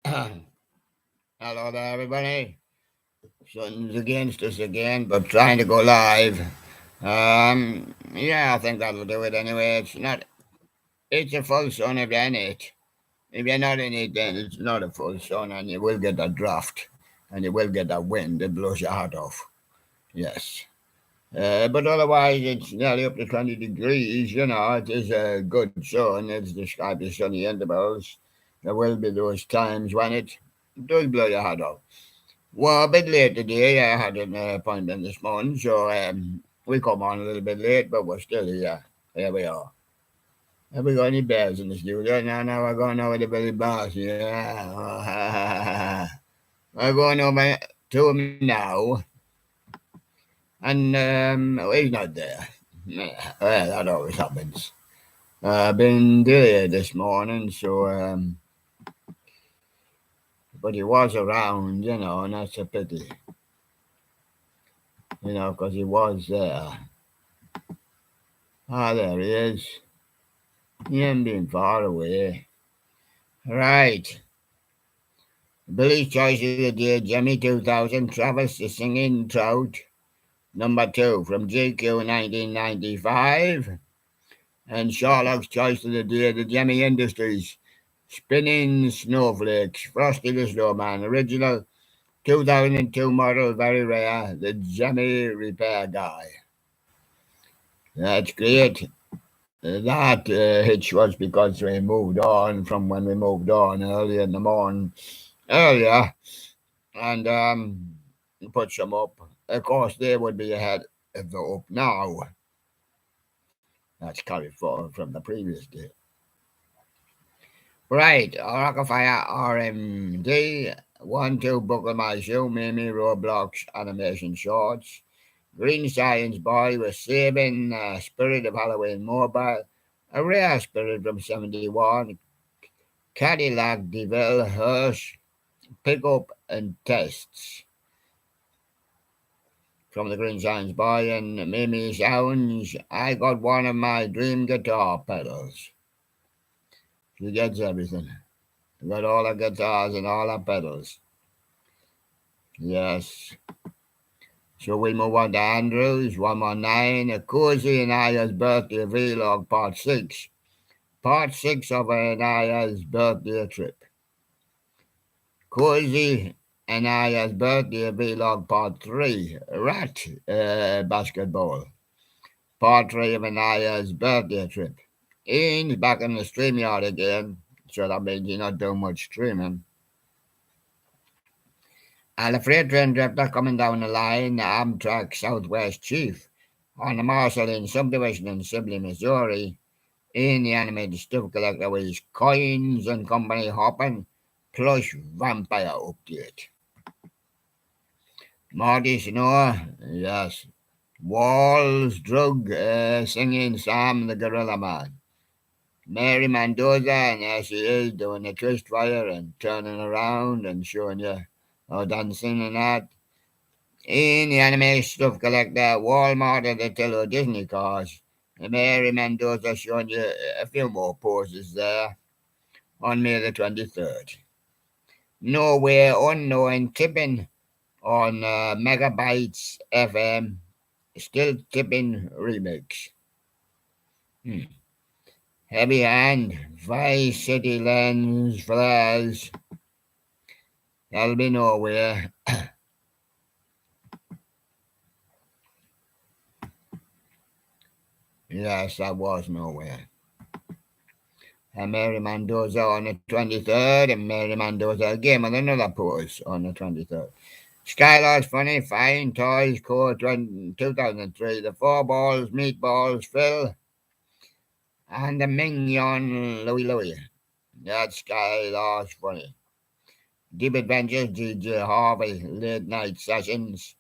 Hello there, everybody. Sun's against us again, but trying to go live. Yeah, I think that'll do it anyway. It's a full sun if you're in it. If you're not in it, then it's not a full sun, and you will get a draft, and you will get a wind that blows your heart off. Yes. But otherwise, it's nearly up to 20 degrees. It is a good sun. It's described as sunny intervals. There will be those times when it does blow your heart off. Well, a bit late today. I had an appointment this morning, so we come on a little bit late, but we're still here. Here we are. Have we got any bears in the studio? No, no, we're going over to Billy Boss. Yeah. We're going over to him now, and he's not there. Yeah, well, that always happens. I've been delayed this morning, so but he was around, and that's a pity, because he was there. Ah, there he is. He ain't been far away. Right. Billy's Choice of the Day, Jimmy 2000, Travis the Singing Trout, number 2 from GQ 1995, and Sherlock's Choice of the Day, the Jimmy Industries, Spinning Snowflakes, Frosty the Snowman, original 2002 model, very rare, the Jimmy Repair Guy. That's great. That hitch was because we moved on from when we moved on earlier in the morning. Earlier, and put some up. Of course, they would be ahead of the up now. That's carried forward from the previous day. Right, Rockafire RMD, 1-2 Buckle My Shoe, Mimi, Roblox, Animation Shorts, Green Science Boy with Sabin, Spirit of Halloween Mobile, a rare spirit from 71, Cadillac DeVille, Hirsch, Pickup and Tests from the Green Science Boy, and Mimi Sounds, I got one of my dream guitar pedals. She gets everything. I got all the guitars and all the pedals. Yes. So we move on to Andrews, 119, a Cozy Anaya's birthday vlog, part 6. Part 6 of Anaya's birthday trip. Cozy Anaya's birthday vlog, part 3. Rat basketball. Part 3 of Anaya's birthday trip. Ian's back in the StreamYard again, so that means he's not doing much streaming. And a freight train drifter coming down the line, the Amtrak Southwest Chief, on the Marceline subdivision in Sibley, Missouri. Ian, the animated stuff collector, with his coins and company hopping, plush vampire update. Marty Snow, yes. Walls Drug singing Sam the Gorilla Man. Mary Mendoza, and there she is doing a twist fire and turning around and showing you how dancing and that. In the anime stuff collector, Walmart at the Tillo Disney cars. Mary Mendoza showing you a few more poses there on May the 23rd. Nowhere Unknown tipping on Megabytes FM. Still tipping remix. Heavy Hand, Vice City Lens, Flares. That'll be nowhere. Yes, that was nowhere. And Mary Mendoza on the 23rd, and Mary Mendoza again with another pose on the 23rd. Skylar's Funny, Fine Toys, Core 2003, The Four Balls, Meatballs, Phil, and the Mignon Louie Louie. That's Skylar's Funny. Deep Adventures, DJ Harvey, Late Night Sessions.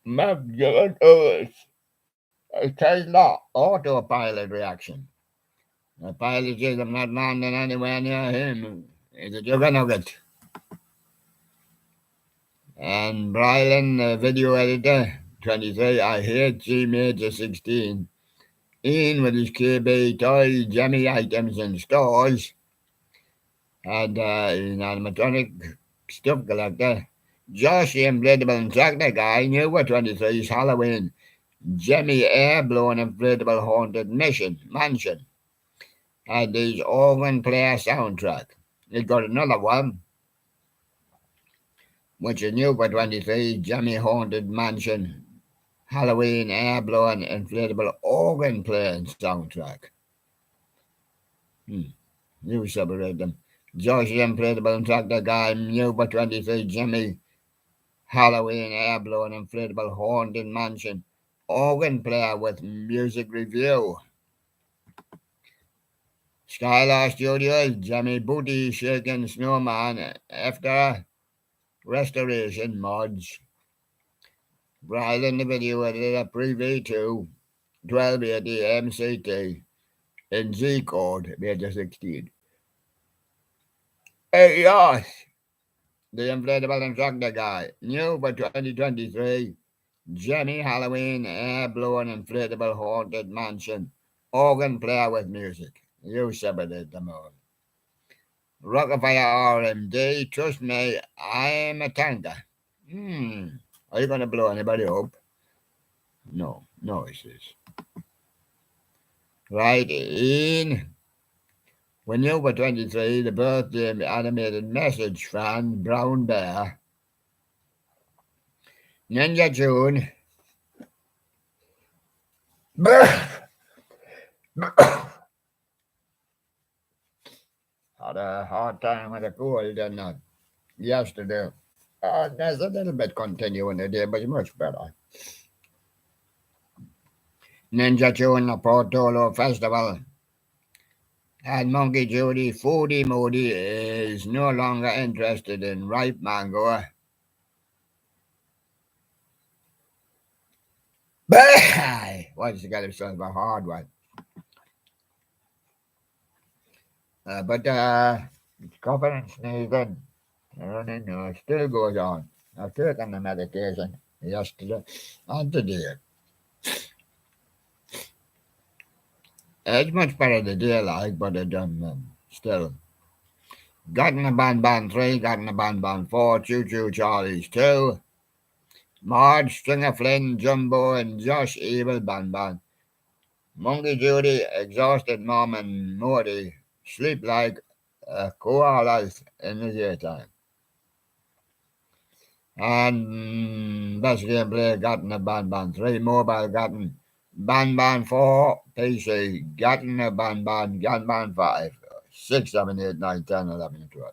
Magnificent Earth. A Tesla autopilot reaction. The pilot says I'm not landing anywhere near him. It's a juggernaut. And Brylan, the video editor, 23, I hate G Major 16. Ian with his KB toy Jimmy items in stores. had an animatronic stuff collector. Josh, the inflatable tractor guy, knew what 23's Halloween. Jimmy air-blown inflatable haunted mansion had these organ player soundtrack. It got another one, which is new for 23, Jimmy Haunted Mansion, Halloween air-blown inflatable organ playing soundtrack. You separate them. Josh, the inflatable tractor guy, new for 23, Jimmy Halloween air-blown inflatable haunted mansion, organ player with music review. Skylar Studios, Jimmy Booty Shaking Snowman after restoration mods. Right in the video editor preview to 1280 MCT in Z code beta 16. Hey Yosh, the inflatable instructor guy, new for 2023. Jimmy Halloween air blowing inflatable haunted mansion, organ player with music. You separated them all. Rockefeller RMD, trust me, I'm a tanker. Are you going to blow anybody up? No, no, he says. Right in. When you were 23, the birthday animated message fan, Brown Bear, Ninja June, had a hard time with a cold and yesterday. There's a little bit continuing today, but it's much better. Ninja June, the Portolo Festival. And Monkey Judy, Foodie Moody is no longer interested in ripe mango. Why'd you get himself a hard one? But confidence sneezing, running still goes on. I've taken the medication yesterday and today. It's much better today, like, but it still. Gotten a Ban 3, gotten a Ban 4, Choo Choo Charlie's 2. Marge, Stringer Flynn, Jumbo, and Josh Evil Ban. Monkey Judy, Exhausted Mom, and Morty sleep like koalas in the daytime. And best gameplay gotten a Ban 3, mobile gotten Ban 4, PC gotten a Ban 5, 6, 7, 8, 9, 10, 11, 12.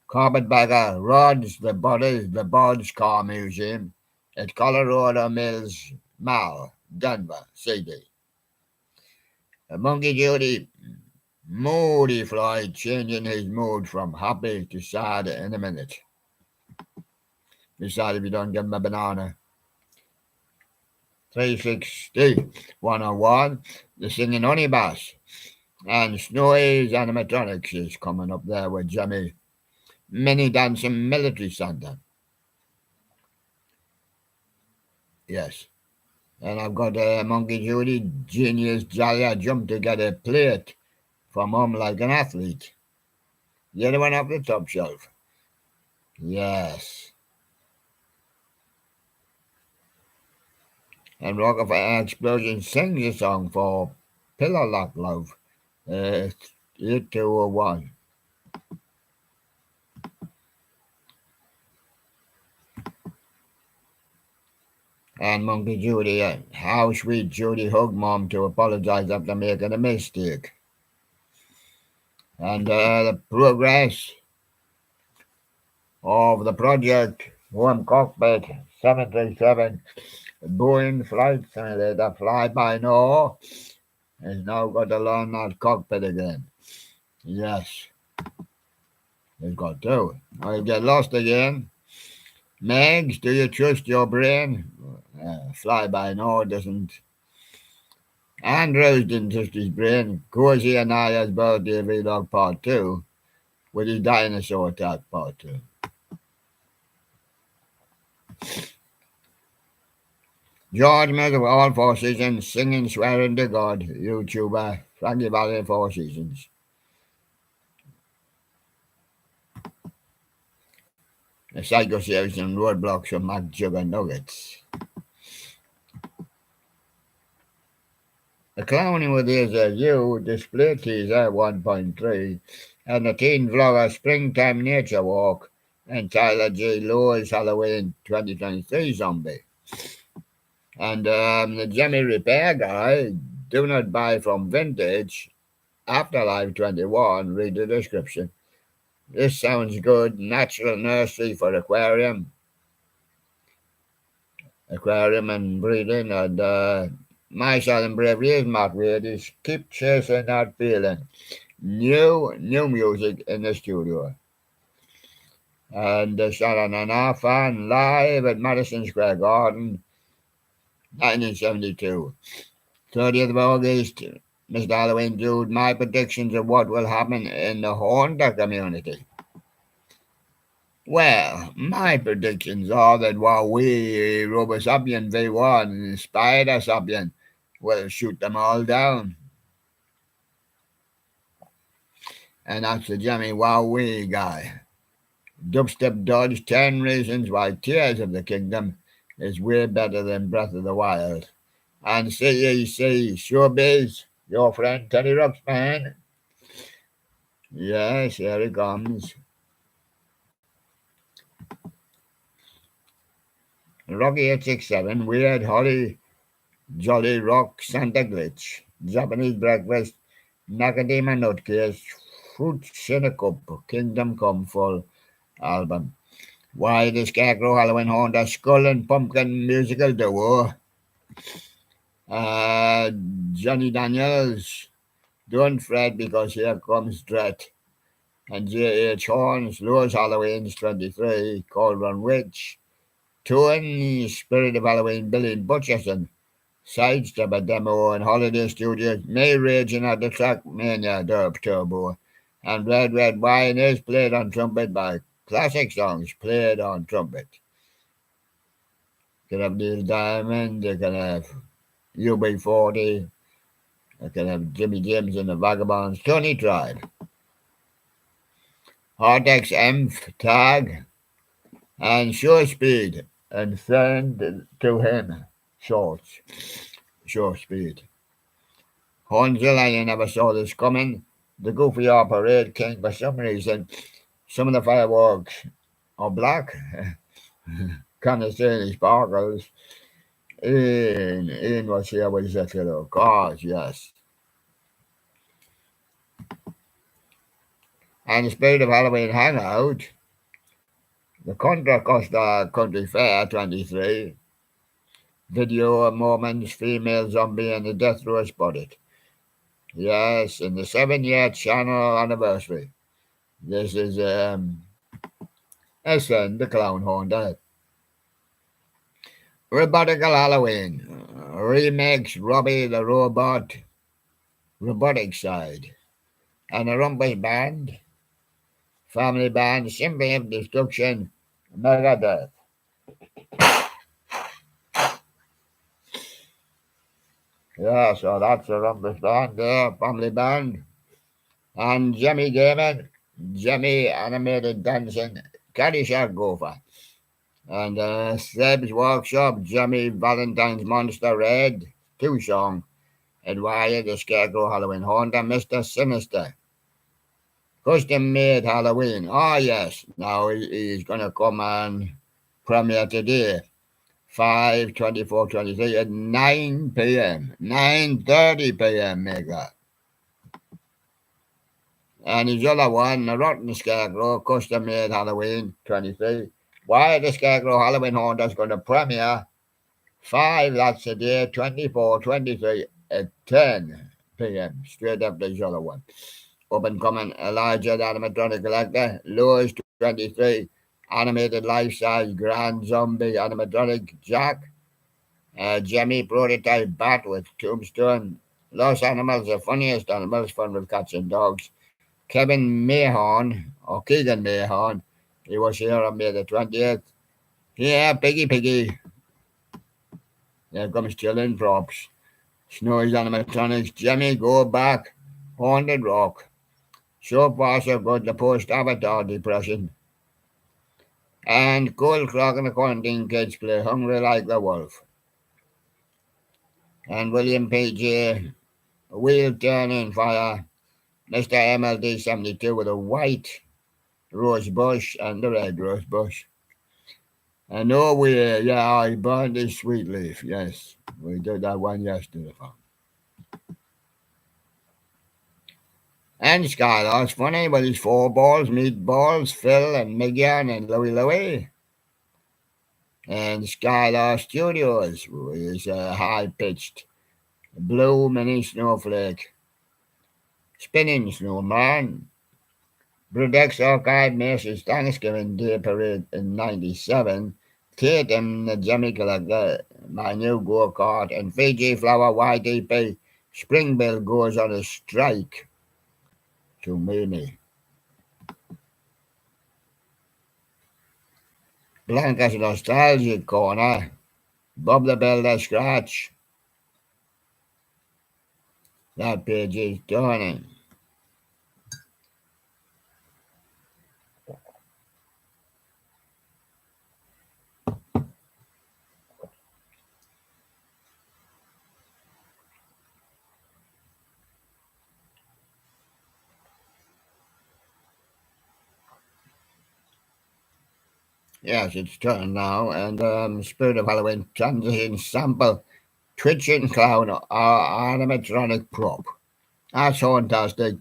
Carpetbagger, Rods, the Bodies, the Bodge Car Museum at Colorado Mills Mall, Denver, CD. Monkey Judy, Moody Floyd changing his mood from happy to sad in a minute. Be sad if you don't give him a banana. 360, 101, the singing honey bass. And Snowy's animatronics is coming up there with Jimmy. Mini dancing military Santa. Yes. And I've got a Monkey Judy Genius Jalia jump to get a plate from home like an athlete. The other one off the top shelf. Yes. And Rockefeller Explosion sings a song for Pillow Lock Love. 8201. And Monkey Judy, how sweet Judy hugged Mom to apologize after making a mistake. And the progress of the project Home Cockpit 737 Boeing Flight Simulator Fly-by-No has now got to learn that cockpit again. Yes, it's got to. I'll get lost again. Megs, do you trust your brain? Fly-by-No doesn't. Andrews didn't trust his brain. Cozy and Aya's birthday vlog part 2 with his dinosaur attack part 2. George Miller of All Four Seasons singing Swearing to God, YouTuber, Frankie Valley 4 Seasons. Psycho saves and roadblocks from Mac Jugger Nuggets. The clowning with his U display teaser 1.3 and the teen vlogger Springtime Nature Walk and Tyler J. Lowe's Halloween 2023 Zombie. And the Jimmy Repair Guy, do not buy from vintage, Afterlife 21, read the description. This sounds good, natural nursery for aquarium and breeding, and my silent bravery is motivated. Keep chasing that feeling. New music in the studio. And shot on an half fan live at Madison Square Garden, 1972. 30th of August, Mr. Halloween Dude, my predictions of what will happen in the Haunter community. Well, my predictions are that while we, Robosapian V1 and Spider Sapian, will shoot them all down. And that's the Jimmy Wowee guy. Dubstep Dodge 10 Reasons Why Tears of the Kingdom is way better than Breath of the Wild. And CEC Showbiz, your friend Teddy Ruxpin. Yes, here he comes. Rocky 867, Weird Holly, Jolly Rock, Santa Glitch, Japanese Breakfast, Macadamia Nutcase, Fruits in a Cup, Kingdom Come Full album. Why the Scarecrow, Halloween Haunter, Skull and Pumpkin musical duo. Johnny Daniels, Don't Fret Because Here Comes Dread. And J.H. Horns, Lowe's Halloween's 23, Cauldron Witch. Touring Spirit of Halloween, Billy Butcherson. Sidestep a demo and Holiday Studios, May Raging at the Track Mania Derp Turbo. And Red Red Wine is played on trumpet by classic songs played on trumpet. You can have Neil Diamond, you can have UB40, you can have Jimmy James and the Vagabonds, Tony Tribe. Hortex Emph Tag and Show Speed and send to him shorts. Show Speed. Hornsville, I never saw this coming. The Goofy Hour Parade King, for some reason, some of the fireworks are black. Kind of silly sparkles. Ian was here with his little cars, yes. And the Spirit of Halloween Hangout, the Contra Costa Country Fair 23, video moments, female zombie and the death row spotted. Yes, in the 7-year channel anniversary. This is SN, the Clown Haunter. Robotical Halloween remakes Robbie the Robot, robotic side, and a Rumpus Band, Family Band, Symphony of Destruction, Megadeth. Yeah, so that's the Rumpus Band there, Family Band, and Jimmy Gaming, Jimmy Animated Dancing, Caddyshack Gopher, and Seb's Workshop, Jimmy Valentine's Monster Red, 2-song. Adwire the Scarecrow Halloween Haunter, Mr. Sinister. Custom made Halloween. Oh, yes. Now he's going to come and premiere today. 5/24/23 at 9 p.m. 9:30 p.m. Mega. And his other one, the Rotten Scarecrow, custom made Halloween 23. Why the Scarecrow Halloween Haunter is going to premiere 5, that's the day, 24/23 at 10 p.m. Straight up this other one. Up and coming Elijah the animatronic collector, Lewis 23, animated life-size grand zombie animatronic Jack, Jimmy prototype bat with tombstone, Lost Animals, the funniest animals, fun with cats and dogs, Kevin Mahon, or Keegan Mahon, he was here on May the 20th. Yeah, Piggy. There comes Chillin' Props. Snowy's animatronics, Jimmy Go Back, Haunted Rock. So far so good, the post-Avatar depression. And Cold Clock and the Quarantine Kids play Hungry Like the Wolf. And William P.J. Wheel Turning for Mr. MLD 72 with a white rose bush and the red rose bush. And oh, I burned this sweet leaf. Yes, we did that one yesterday. And Skylar's funny with his four balls, meatballs, Phil and Migyan and Louie. And Skylar Studios is a high-pitched blue mini snowflake. Spinning snowman. Brudex Archive Macy's Thanksgiving Day Parade in 97. Kate and the Jimmy Collector, My New Go-Kart, and Fiji Flower YTP. Springbill goes on a strike to Mimi. Blanca's Nostalgic Corner. Bob the Builder Scratch. That page is turning. Yes, it's turned now, and Spirit of Halloween transition sample twitching clown animatronic prop. That's fantastic.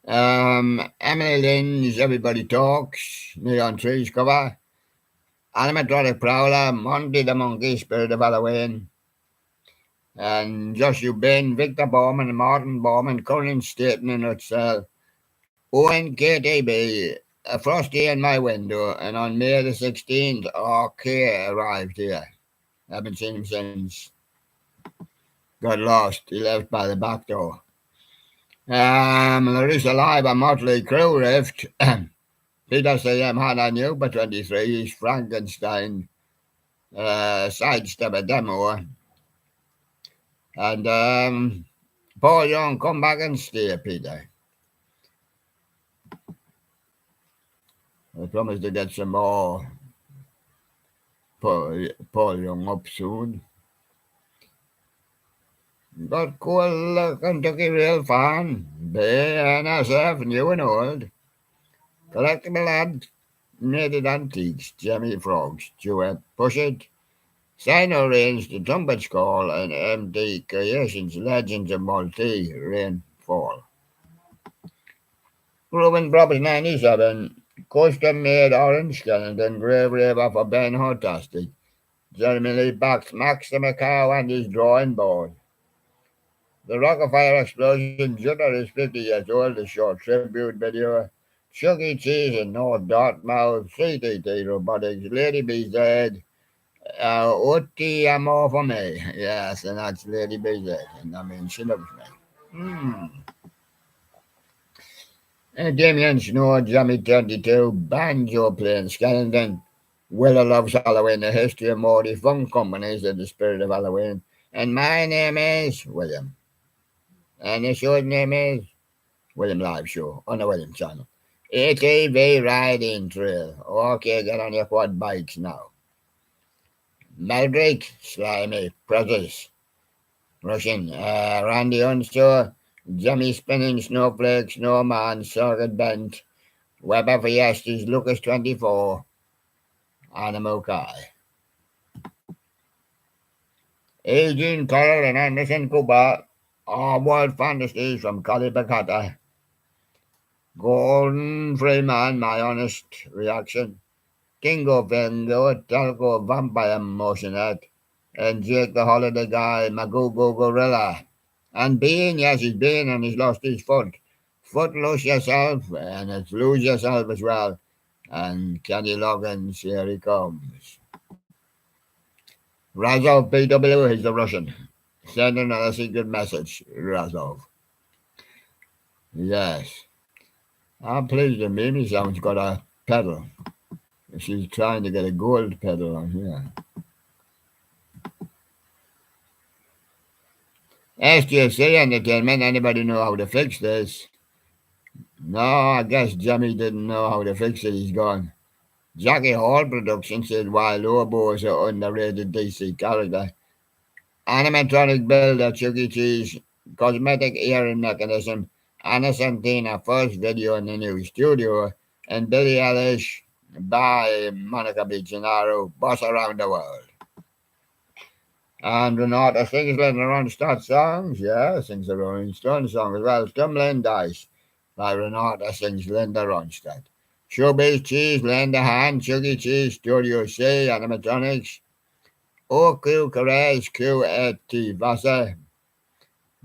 Emily Lynn's Everybody Talks, Neon Trees cover. Animatronic Prowler, Monty the Monkey, Spirit of Halloween. And Joshua Bain, Victor Bowman, Martin Bowman, Conan Staten in itself. Owen KTB, a Frosty in my window, and on May the 16th, RK arrived here. I haven't seen him since. Got lost. He left by the back door. Larissa Live, a Motley Crue rift. Peter C.M. had a new for 23. He's Frankenstein. Sidestep a demo. And Paul Young, come back and stay, Peter. I promise to get some more Paul Young up soon. Got cool Kentucky Real Fan, Bay, NSF, new and old. Collectible Lad, Native Antiques, Jimmy Frogs, Duet, Push It, Sino Range, The Trumpet's Call, and MD Creations, Legends of Multi, Rainfall. Ruben Property 97, Custom Made Orange Skeleton, Grave Raver for Ben Hortastic, Jeremy Lee Bax, Max the Macau and his drawing board. The Rock-afire Explosion, Junior is 50 years old, a short tribute video. Chuck E. Cheese and North Dartmouth, CTT Robotics, Lady BZ, OT Amor for me. Yes, and that's Lady BZ. And I mean, she loves me. Damien Snow, Jammy 22, Banjo playing Skeleton. Willow loves Halloween, the history of Morty Fun Companies and the spirit of Halloween. And my name is William. And the show's name is William Live Show on the William channel. ATV Riding Trail. Okay, get on your quad bikes now. Meldrick, Slimy, Prezes, Russian, Randy Unstore, Jimmy Spinning, Snowflake, Snowman, Circuit Bent, Weber Fiestas, Lucas 24, Animal Kai. Agent Carol and Anderson Cooper, World Fantasies from Calibacata. Golden Freeman, My Honest Reaction. Kingo Fingo, Talco Vampire Motionette, and Jake the Holiday Guy, Magogo Gorilla. And Bean, yes, he's Bean and he's lost his foot. Foot Lose Yourself, and it's Lose Yourself as well. And Kenny Loggins, here he comes. Razov PW, he's the Russian. Send another secret message, Razov. Yes. I'm pleased that Mimi sounds got a pedal. She's trying to get a gold pedal on here. SGC Entertainment, anybody know how to fix this? No, I guess Jimmy didn't know how to fix it. He's gone. Jackie Hall Productions said while Lobo is an underrated DC character, animatronic builder Chuck E. Cheese, cosmetic earring mechanism, Anna Santina first video in the new studio, and Billie Eilish by Monica Bijanaro, Boss Around the World. And Renata sings Letting Around Start songs, yeah, sings the Rolling Stones song as well. Stumbling Dice by Renata sings Linda Ronstadt. Showbiz Cheese, Linda Hand, Chuck E. Cheese, Studio C, Animatronics, OQ Carres, Q Vasa,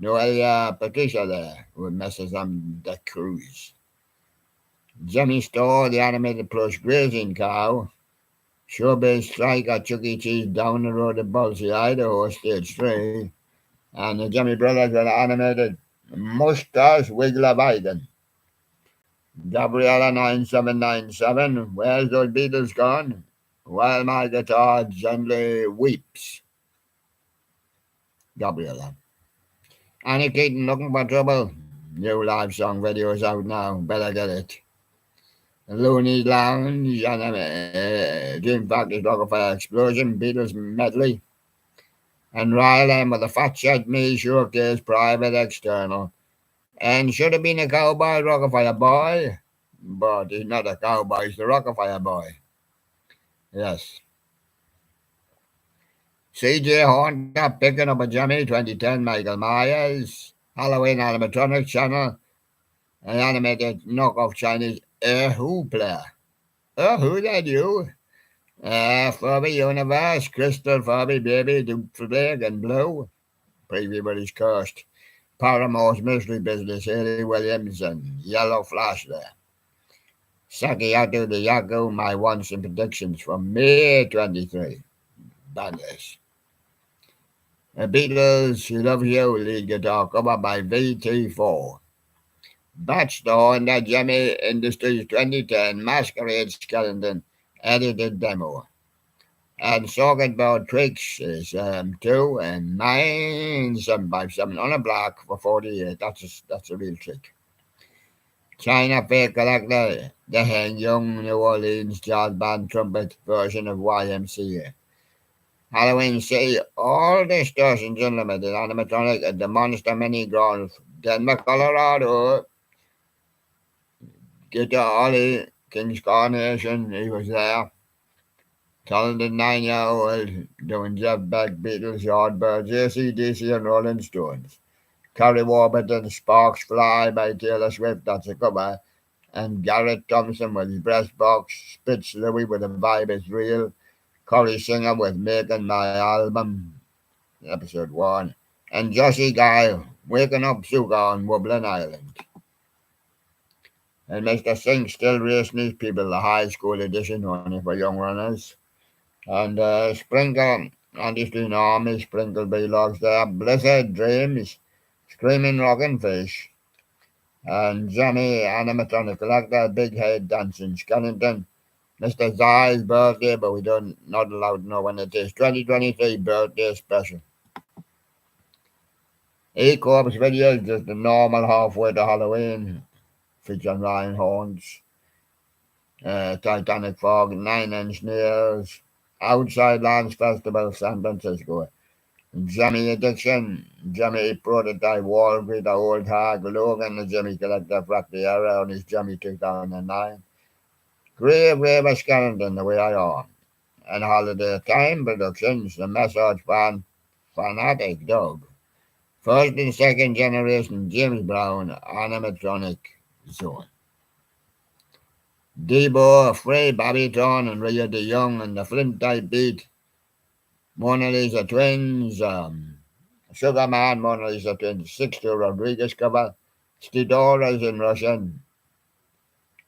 Noelia Patricia there, with Mrs. The Cruise. Jimmy Store, the animated plush grazing cow. Showbiz Strike at Chuck E. Cheese down the road at Boise, Idaho, Stage 3. And the Jimmy Brothers were animated Mustache Wiggler Biden. Gabriella 9797, where's those Beatles gone? While my guitar gently weeps. Gabriella. Annie Keaton looking for trouble. New live song videos out now. Better get it. Looney Lounge, Dream Factory's Rockefeller Explosion, Beatles medley. And Ryland with the Fat Shed Me Showcase Private External. And should have been a cowboy, Rockefeller boy. But he's not a cowboy, he's the Rockefeller boy. Yes. CJ Honda picking up a Jimmy 2010 Michael Myers. Halloween animatronic channel. An animated knockoff Chinese Who player. Who that you? Furby Universe, Crystal Furby Baby, Duke Flag and Blue. Everybody's cursed. Paramore's Mystery Business, Haley Williams and Yellow Flash there. Sakiyato the Yaku, my wants and predictions from May 23. Bangers. The Beatles, She Loves You, lead guitar cover by VT4. Batchstore and the Jimmy Industries 2010 Masquerade Skeleton edited demo. And Socket Board Tricks is 2 and 9757 on a block for 48. That's a real trick. China Fake Collector, the Hang Young New Orleans Jazz Band Trumpet version of YMCA. Halloween City, all distortions unlimited, animatronic at the Monster Mini Golf, Denver, Colorado. Guitar Ollie, King's Carnation, he was there. Talented 9-year-old doing Jeff Beck, Beatles, Yardbirds, AC/DC, and Rolling Stones. Carrie Warburton, Sparks Fly by Taylor Swift, that's a cover. And Garrett Thompson with his breast box, Spitz Louie with The Vibe Is Real. Corey Singer with Making My Album, episode 1. And Josie Guy, Waking Up Sugar on Woodland Island. And Mr. Singh still racing these people, the high school edition only for young runners. And Sprinkle, Anti-Stream Army, Sprinkle B-Logs there. Blizzard Dreams, Screaming Rockin' Fish. And Johnny Animatronic Collector, Big Head Dancing Skeleton. Mr. Zai's birthday, but we don't not allowed to know when it is. 2023 birthday special. E-Corpse video is just the normal halfway to Halloween, featuring Ryan Horns. Titanic Fog, 9 Inch Nails, Outside Lands Festival, San Francisco. Jimmy Addiction, Jimmy Prototype, Wall Street, the Old Hag, Logan, the Jimmy Collector, Factory Era on his Jimmy 2009. Grave Raver Skeleton, The Way I Am. And Holiday Time Productions, The Message Fanatic Dog. First and second generation James Brown animatronic zone. Debo, Frey, Bobby Thorne, and Ria DeYoung, and the Flint Type Beat. Mona Lisa Twins, Sugar Man, Mona Lisa Twins, 6-2 Rodriguez cover. Stidoras in Russian.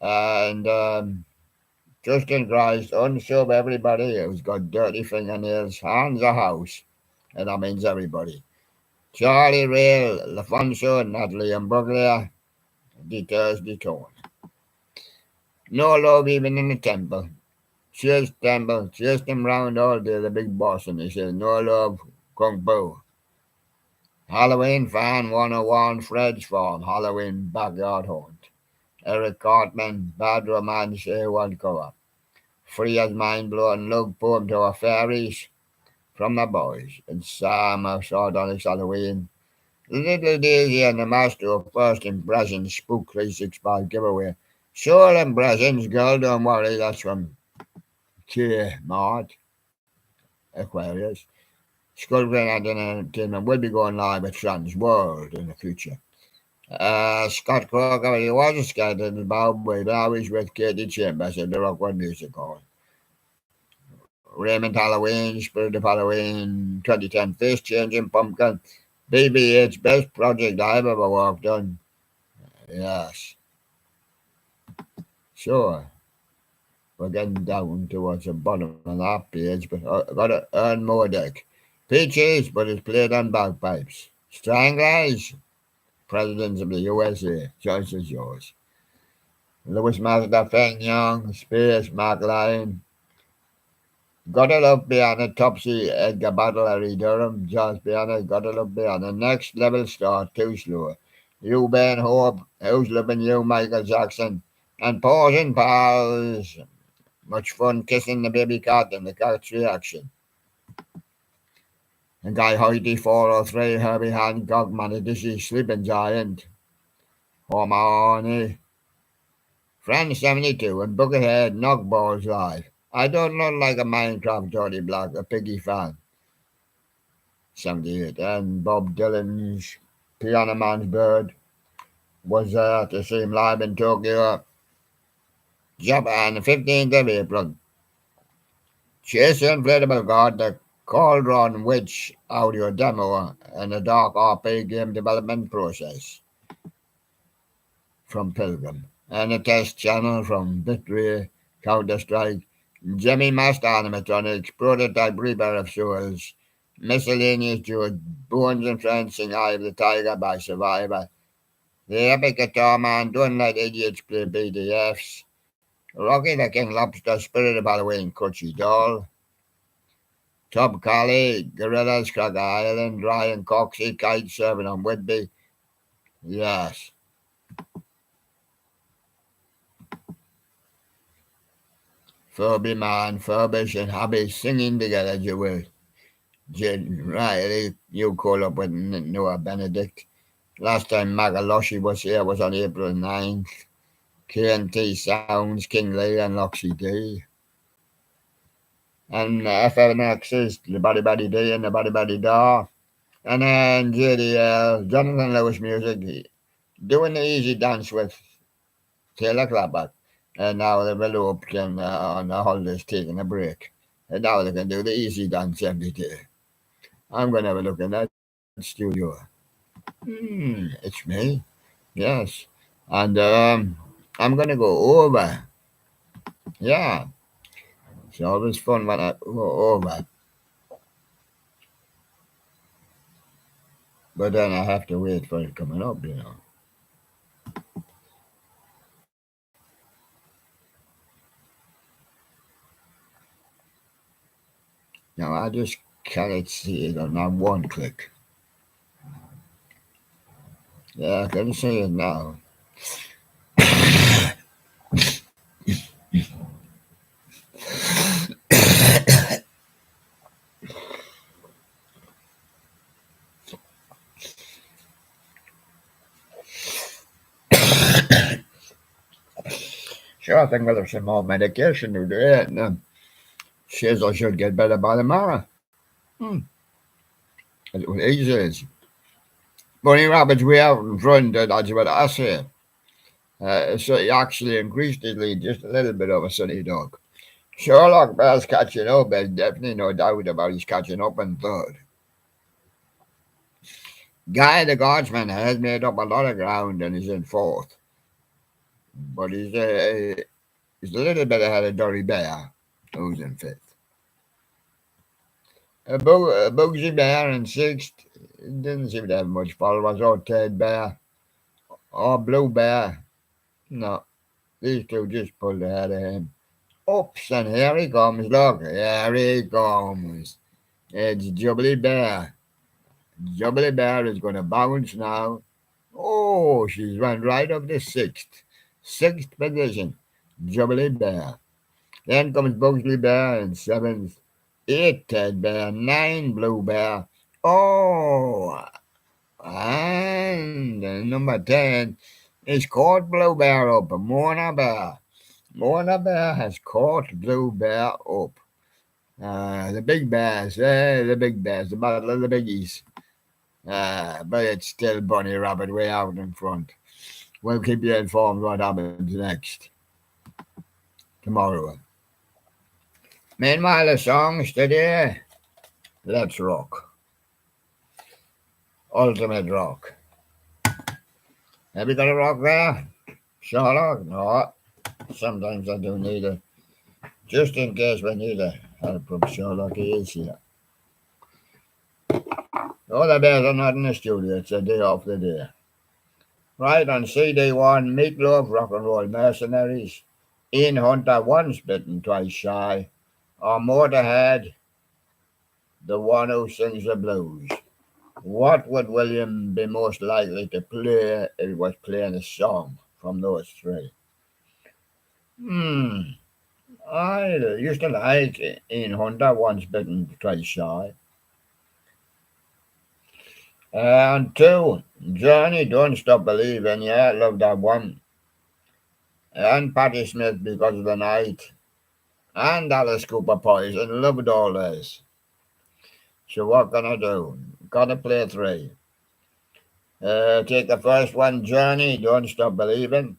And Justin Christ, unsub everybody who's got dirty fingernails, hands a house. And that means everybody. Charlie Rail, Lafonso, Natalie Imbruglia, Deters the Tone. No love even in the temple. Chased him round all day, the big boss, and he says, no love, Kung Fu. Halloween Fan 101, Fred's Farm, Halloween Backyard Haunt. Eric Cartman, Bad Romance, A1 cover. Free as mind blowing love poem to our fairies from the boys. And summer sardonics Halloween. Little Daisy and the master of first impressions spook 365 giveaway. Sure impressions, girl, don't worry, that's from K. Mart, Aquarius. Skullbrain Entertainment will be going live at Trans World in the future. Scott Croker, he was a scout in Zimbabwe, but now he's with Katie Chambers at the Rockwood Music Hall. Raymond Halloween, Spirit of Halloween, 2010 Face Changing Pumpkin, BB8's best project I've ever worked on. Yes, sure. We're getting down towards the bottom of that page, but I've got to earn more deck. Peaches, but it's played on bagpipes. Stranglers, Presidents of the USA, choice is yours. Louis Mazda, Feng Young, Space, Mark Lyon. Gotta love piano, Topsy, Edgar Battle, Harry Durham, jazz piano, gotta love piano. Next level star, too slow. You Ben Hope, who's loving you, Michael Jackson. And pause and pause. Much fun kissing the baby cat and the cat's reaction. And Guy Hoity 403, Herbie Hancock, Manadishi, Sleeping Giant. Hormone. Friend 72 and Book Ahead, Knockballs Live. I don't look like a Minecraft Johnny Black, a Piggy fan. 78. And Bob Dylan's Piano Man's Bird was to see him live in Tokyo, Japan, the 15th of April. Chase the Inflatable God, the Cauldron Witch audio demo, and the Dark RP game development process from Pilgrim. And a test channel from Victory, Counter-Strike, Jimmy Master Animatronics, Prototype Reaper of Souls, Miscellaneous Jewels, Bones and Friends sing Eye of the Tiger by Survivor, The Epic Guitar Man, Don't Let Idiots Play BDFs, Rocky the King Lobster, Spirit of Halloween, Crunchy Doll, Tub Collie, Gorillas, Cracker Island, Ryan Coxey, Kite Serving on Whitby. Yes. Furby Man, Furbish and Hobby singing together, you will. Jim Riley, you call up with Noah Benedict. Last time Magaloshi was here was on April 9th. KNT Sounds, King Lee and Loxy D. And FNX is the Body Body D and the Body Body Da. And then JDL, Jonathan Lewis Music, doing the easy dance with Taylor Clapback. And now they've eloped and on the holidays taking a break. And now they can do the easy dance every day. I'm going to have a look in that studio. It's me. Yes. And I'm going to go over. Yeah. It's always fun when I go over. But then I have to wait for it coming up, you know. Now I just cannot see it on that one click. Yeah, I can see it now. Sure, I think we'll have some more medication to do it. And Shizzle should get better by tomorrow. It was easy. Bunny rabbits we out in front, that's what I say. So he actually increased his lead just a little bit over Sunny Dog. Sherlock Bell's catching up. There's definitely no doubt about he's catching up in third. Guy the Guardsman has made up a lot of ground and is in fourth. But he's a little bit ahead of Dory Bear, who's in fifth. Bugsy Bear in sixth. Didn't seem to have much followers, or Ted Bear, or Blue Bear. No, these two just pulled ahead of him. Oops, and here he comes, look, here he comes. It's Jubilee Bear. Jubilee Bear is going to bounce now. Oh, she's run right up to sixth. Sixth position, Jubilee Bear. Then comes Bugsley Bear in 7th. 8, Ted Bear. 9, Blue Bear. Oh, and number 10 is caught Blue Bear up. Mona Bear. Mona Bear has caught Blue Bear up. The big bears, the big bears, the battle of the biggies. But it's still Bunny Rabbit way out in front. We'll keep you informed what happens next tomorrow. Meanwhile, the songs today, let's rock. Ultimate rock. Have you got a rock there? Sherlock? No. Sometimes I do need it. Just in case we need a help from Sherlock, he is here. Oh, the bears are not in the studio. It's a day off the day. Right, on CD1, Meatloaf, Rock and Roll Mercenaries. Ian Hunter, Once Bitten, Twice Shy. Or Motorhead, the one who sings the blues. What would William be most likely to play if he was playing a song from those three? I used to like Ian Hunter, Once Bitten, Twice Shy. And 2, Johnny, Don't Stop Believing. Yeah, I love that one. And Patti Smith, Because of the Night. And Alice Cooper, Poison. Loved all this. So what can I do? Gotta play 3. Take the first one, Johnny, Don't Stop Believing.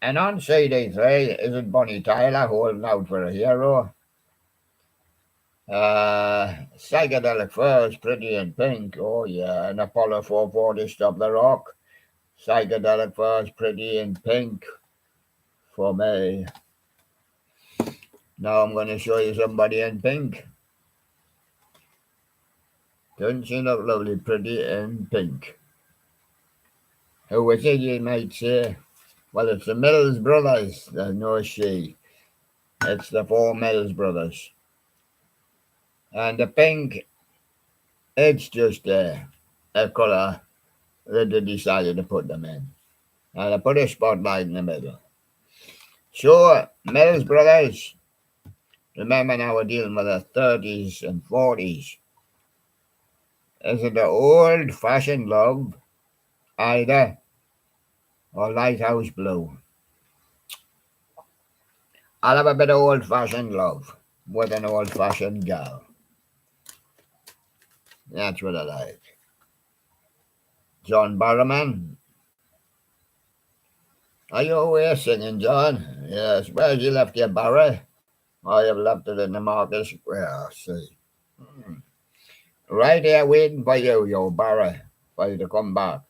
And on CD3, is it Bonnie Tyler holding out for a hero? Psychedelic Furs, Pretty in Pink. Oh, yeah. And Apollo 440, Stop the Rock. Psychedelic Furs, Pretty in Pink for me. Now I'm going to show you somebody in pink. Doesn't she look lovely, pretty in pink? Who is it, you might say? Well, it's the Mills Brothers. There's no she. It's the 4 Mills Brothers. And the pink, it's just a colour that they decided to put them in. And I put a spotlight in the middle. So, Mills Brothers, remember now we're dealing with the 30s and 40s. Is it the old-fashioned love, Ida, or Lighthouse Blue? I'll have a bit of old-fashioned love with an old-fashioned gal. That's what I like. John Barrowman. Are you away singing, John? Yes. Where's you left your barrow? I have left it in the market square, see. Right here waiting for you, your barrow, for you to come back.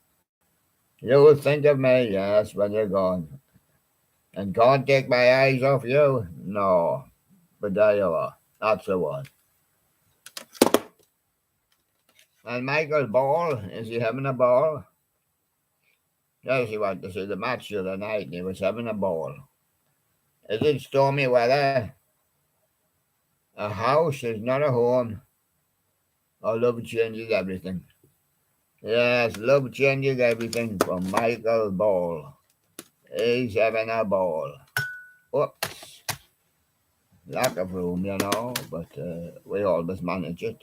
You'll think of me, yes, when you're gone. And can't take my eyes off you? No. But there you are. That's the one. And Michael Ball, is he having a ball? Yes, he went to see the match the other night and he was having a ball. Is it stormy weather? A house is not a home. Oh, love changes everything. Yes, love changes everything from Michael Ball. He's having a ball. Oops. Lack of room, but we always manage it.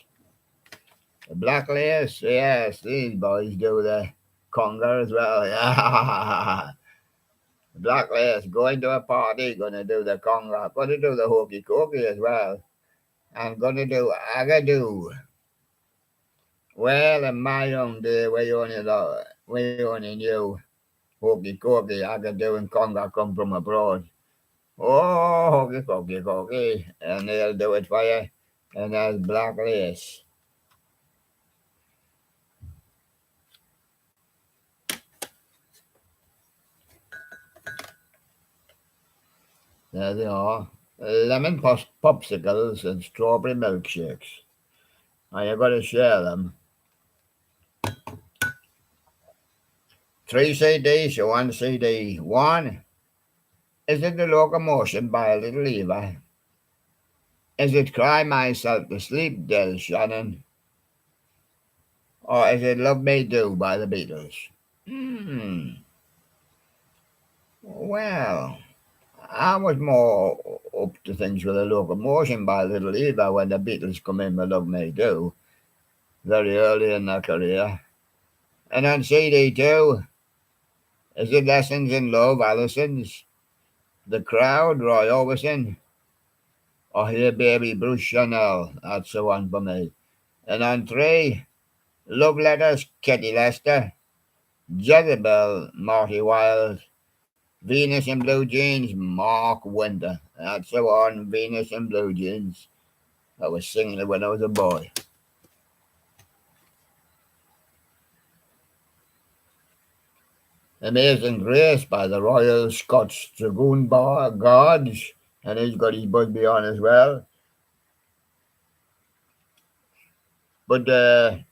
The Black Lace, yes, these boys do the conga as well. Yeah. Black Lace going to a party, gonna do the conga, gonna do the hokey cokey as well. I'm gonna do agadoo. Well, in my young day, we only knew hokey cokey, agadoo, and conga come from abroad. Oh, hokey cokey cokey, and they'll do it for you. And there's Black Lace. There they are. Lemon popsicles and strawberry milkshakes. Are you going to share them? 3 CDs or 1 CD? 1. Is it The Locomotion by a Little Eva? Is it Cry Myself to Sleep, Del Shannon? Or is it Love Me Do by the Beatles? Well, I was more up to things with a locomotion by Little Eva when the Beatles come in with Love May Do, very early in their career. And on CD too, is it Lessons in Love, Allison's, The Crowd, Roy Orbison, or Here Baby, Bruce Chanel, that's the one for me. And on 3, Love Letters, Kitty Lester, Jezebel, Marty Wilde, Venus in Blue Jeans, Mark Winter. That's the one, Venus in Blue Jeans. I was singing it when I was a boy. Amazing Grace by the Royal Scots Dragoon Guards, and he's got his Busby on as well. But the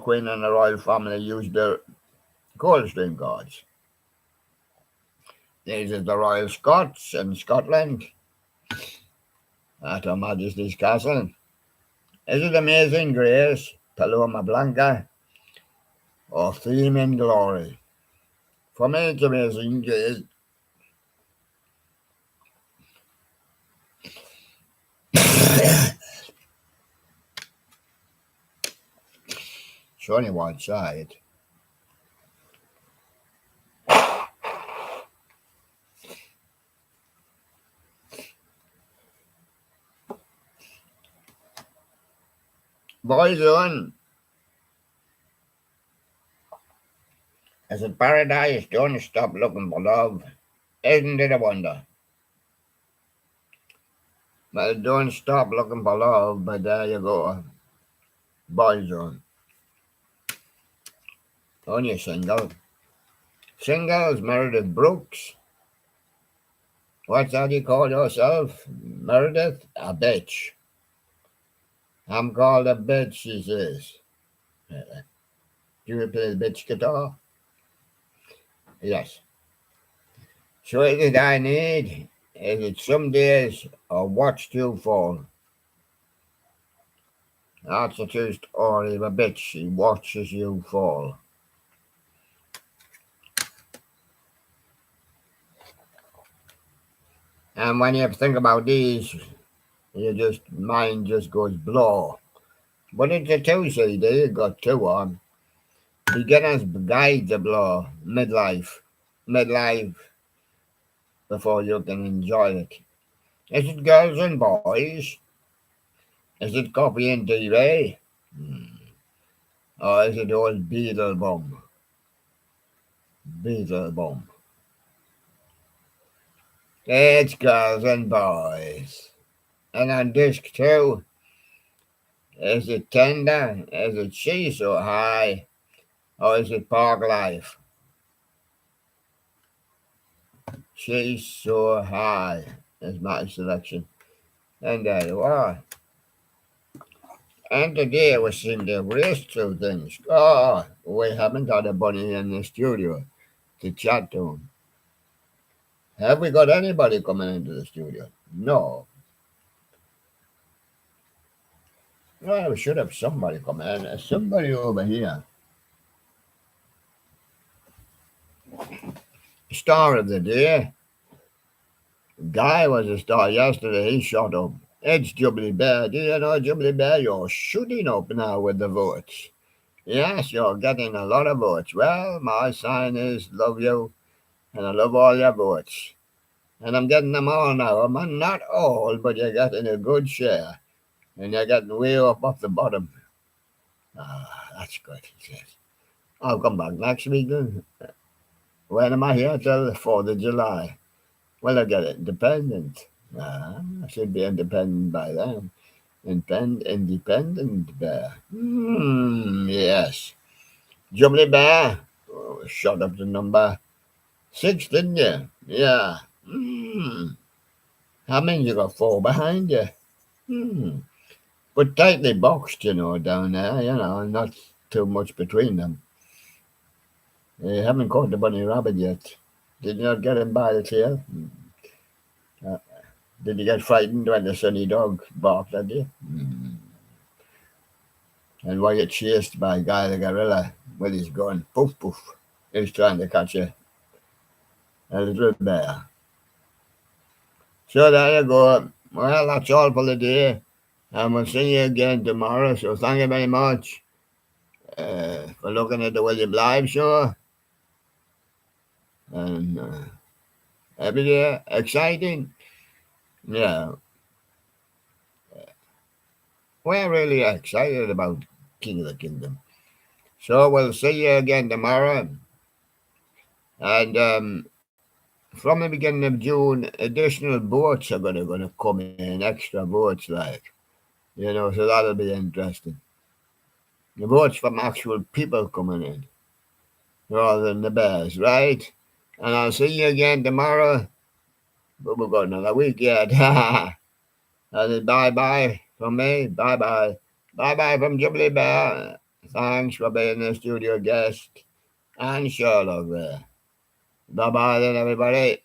Queen and the royal family used the Coldstream Guards. These are the Royal Scots in Scotland at Her Majesty's Castle. Is it Amazing Grace, Paloma Blanca, or Theme in Glory? For me, it's Amazing Grace. It's only one side. Boyzone. Is it Paradise? Don't stop looking for love. Isn't it a wonder? Well, don't stop looking for love, but there you go. Boyzone. Only a single. Singles, Meredith Brooks. What's that you call yourself? Meredith? A bitch. I'm called a bitch, she says. Do you play the bitch guitar? Yes. So is it I need? Is it some days or watched you fall? That's a true story of a bitch. She watches you fall. And when you think about these, mind just goes blow. But it's a 2 CD, it got 2 on. Beginner's Guide to Blow, midlife before you can enjoy it. Is it girls and boys? Is it coffee and TV? Or is it old Beetlebum? It's girls and boys. And on disc 2, is it Tender? Is it She So High? Or is it Park Life? She's So High is my selection. And there you are. And today we seem to race through things. Oh, we haven't had a bunny in the studio to chat to him. Have we got anybody coming into the studio? No. Well, we should have somebody come in. There's somebody over here. Star of the day. Guy was a star yesterday. He shot up. It's Jubilee Bear. Do you know Jubilee Bear? You're shooting up now with the votes. Yes, you're getting a lot of votes. Well, my sign is love you, and I love all your votes. And I'm getting them all now. I'm not all, but you're getting a good share. And you're getting way up off the bottom. Ah, that's good, he says. I'll come back next week then. When am I here? Till the 4th of July. Well, I get independent. I should be independent by then. Independent Bear. Yes. Jubilee Bear. Oh, shot up to number 6, didn't you? Yeah. How many you got 4 behind you? But tightly boxed, down there, not too much between them. You haven't caught the bunny rabbit yet. Did you not get him by the tail? Did you get frightened when the sunny dog barked at you? And were you chased by Guy the gorilla with his gun? Poof, poof. He was trying to catch a little bear. So there you go. Well, that's all for the day. And we'll see you again tomorrow. So thank you very much for looking at the William Live show. And every day, exciting. Yeah, we're really excited about King of the Kingdom. So we'll see you again tomorrow. And from the beginning of June, additional boats are gonna come in, extra boats, like, so that'll be interesting. The boats from actual people coming in rather than the bears, right? And I'll see you again tomorrow. But we've got another week yet. And bye bye from me. Bye bye. Bye bye from Jubilee Bear. Thanks for being the studio guest and Sherlock there. Bye bye then, everybody.